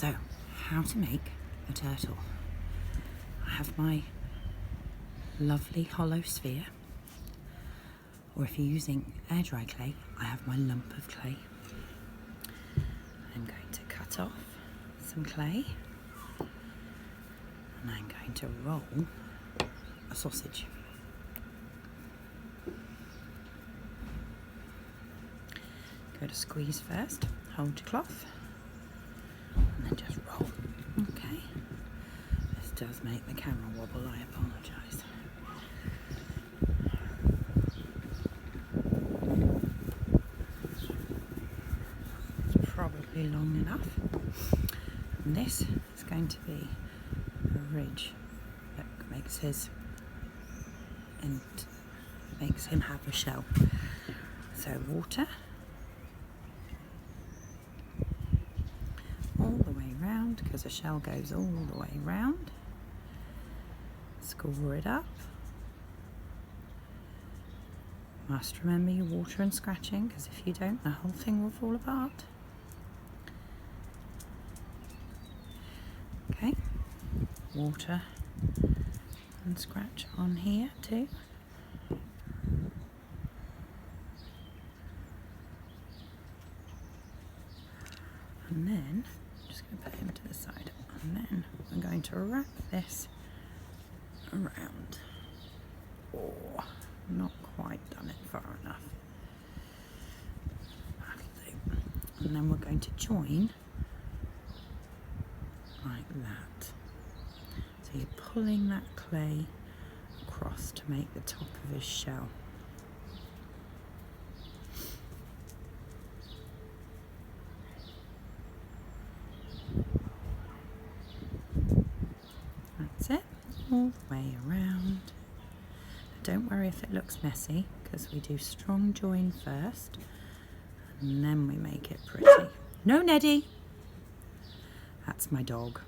So, how to make a turtle. I have my lovely hollow sphere, or if you're using air dry clay, I have my lump of clay. I'm going to cut off some clay and I'm going to roll a sausage. Go to squeeze first, hold your cloth and then just roll. Okay, this does make the camera wobble, I apologise. It's probably long enough. And this is going to be a ridge that makes him have a shell. So water all the way round, because the shell goes all the way round. Score it up. Must remember your water and scratching, because if you don't, the whole thing will fall apart. Okay, water and scratch on here too. And then, I'm just going to put him to the side, and then I'm going to wrap this around. Oh, not quite done it far enough. And then we're going to join like that. So you're pulling that clay across to make the top of his shell. That's it, all the way around. Don't worry if it looks messy, because we do strong join first and then we make it pretty. No, Neddy! That's my dog.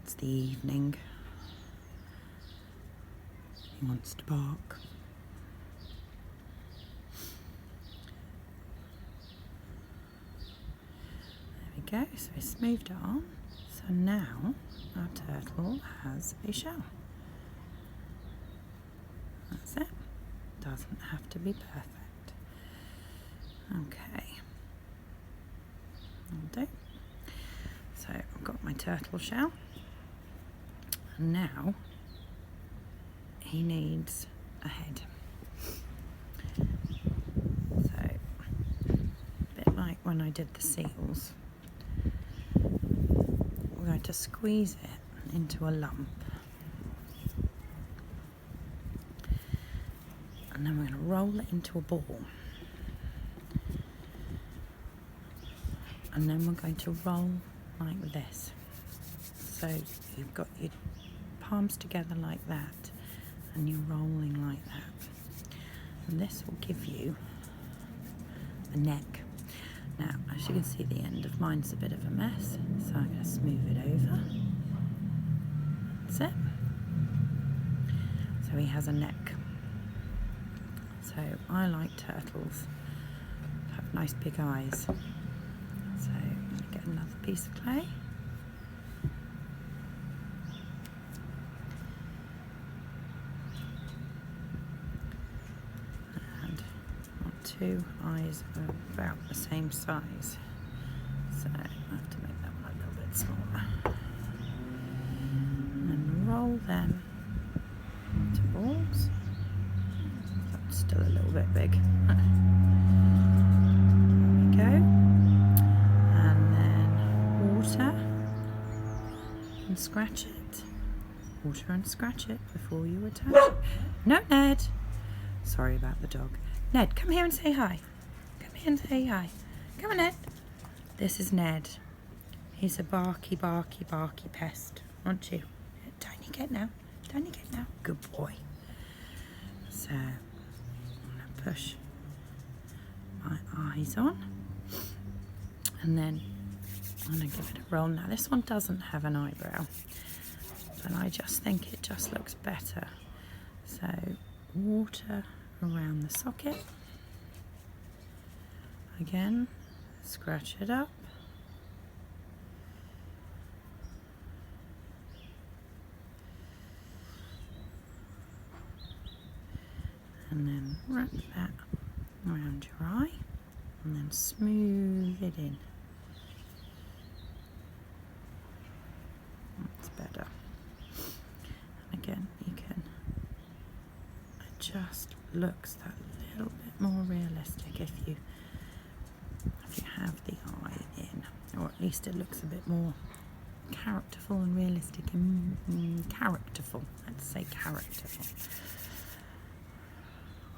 It's the evening. He wants to bark. There we go, so we smoothed it on. So now our turtle has a shell. That's it. Doesn't have to be perfect. Okay. That'll do. So I've got my turtle shell. And now he needs a head. So a bit like when I did the seals, we're going to squeeze it into a lump. And then we're going to roll it into a ball. And then we're going to roll like this. So you've got your palms together like that, and you're rolling like that. And this will give you a neck. Now, as you can see, the end of mine's a bit of a mess, so I'm going to smooth it over. That's it. So he has a neck. So I like turtles to have nice big eyes. So I'm going to get another piece of clay. And I want two eyes about the same size. So I have to make that one a little bit smaller. And roll them into balls. That's still a little bit big. There we go. And then water and scratch it. Water and scratch it before you attach it. No, Ned. Sorry about the dog. Ned, come here and say hi. Come here and say hi. Come on, Ned. This is Ned. He's a barky, barky, barky pest, aren't you? Tiny kid now. Tiny kid now. Good boy. So I'm going to push my eyes on, and then I'm going to give it a roll. Now this one doesn't have an eyebrow, but I just think it just looks better. So water around the socket. Again, scratch it up. and then wrap that around your eye and then smooth it in. That's better. And again, you can adjust, looks that little bit more realistic if you have the eye in, or at least it looks a bit more characterful and realistic and characterful. Let's say characterful.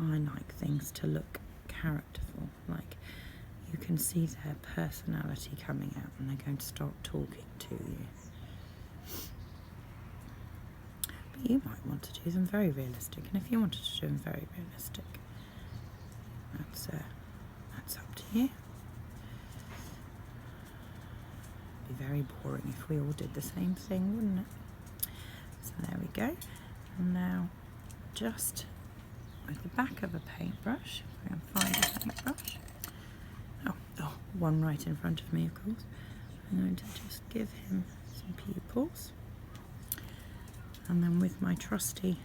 I like things to look characterful, like you can see their personality coming out and they're going to start talking to you. But you might want to do them very realistic, and if you wanted to do them very realistic, that's up to you. It'd be very boring if we all did the same thing, wouldn't it? So there we go. And now just with the back of a paintbrush, if I can find a paintbrush. Oh, one right in front of me, of course. I'm going to just give him some pupils. And then with my trusty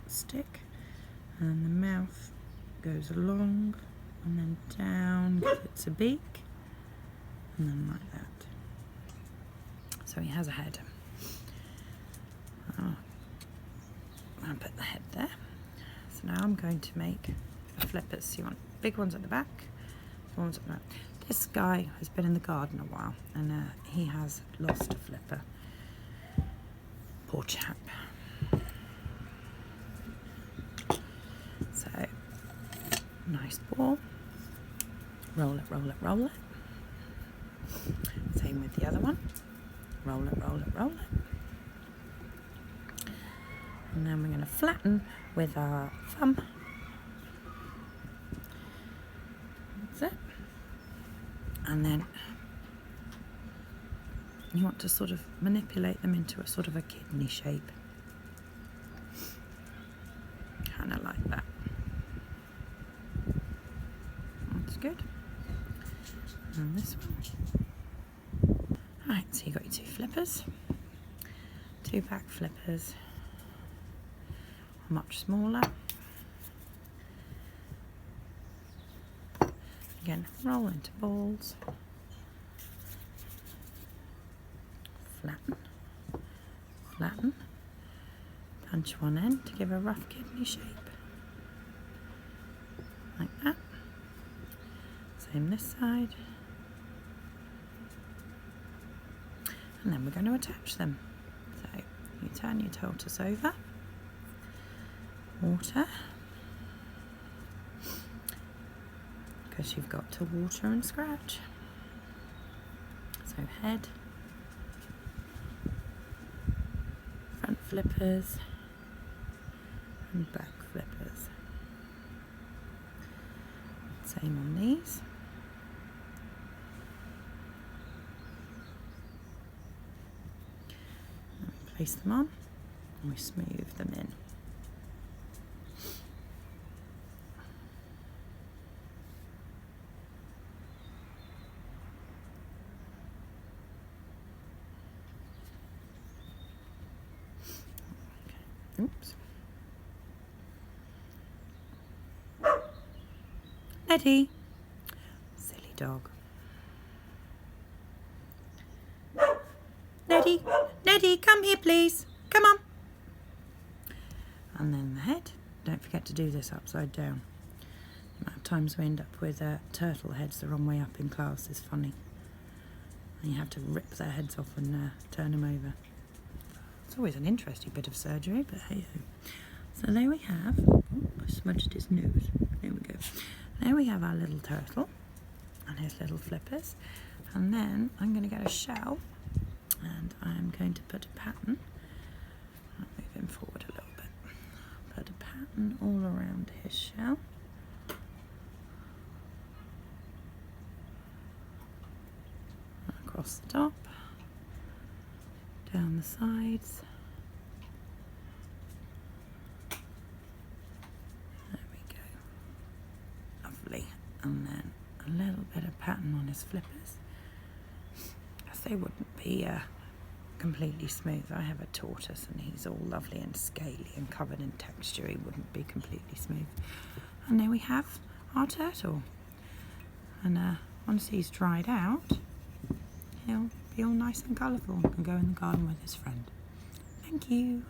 stick, and the mouth goes along and then down, give it a beak, and then like that. So he has a head. I'll put the head there. So now I'm going to make flippers. So you want big ones at the back, small ones at the back. This guy has been in the garden a while, and he has lost a flipper. Poor chap. So, nice ball. Roll it, roll it, roll it. Same with the other one. Roll it, roll it, roll it. And then we're going to flatten with our thumb. That's it. And then you want to sort of manipulate them into a sort of a kidney shape. Kind of like that. That's good. And this one. Right, so you've got your two flippers. Two back flippers. Much smaller. Again, roll into balls. Flatten. Flatten. Punch one end to give a rough kidney shape. Like that. Same this side. And then we're going to attach them. So you turn your tortoise over. Water, because you've got to water and scratch. So head, front flippers and back flippers. Same on these. And we place them on and we smooth them in. Oops. Neddy. Silly dog. Neddy, Neddy, come here please. Come on. And then the head. Don't forget to do this upside down. The amount of times we end up with turtle heads the wrong way up in class is funny. And you have to rip their heads off and turn them over. It's always an interesting bit of surgery, but hey ho. So there we have, oh, I smudged his nose. There we go. There we have our little turtle and his little flippers. And then I'm going to get a shell and I'm going to put a pattern. I'll move him forward a little bit. Put a pattern all around his shell. Across the top. Down the sides. There we go. Lovely. And then a little bit of pattern on his flippers. As they wouldn't be completely smooth. I have a tortoise and he's all lovely and scaly and covered in texture. He wouldn't be completely smooth. And there we have our turtle. And once he's dried out, he'll be all nice and colourful and go in the garden with his friend. Thank you.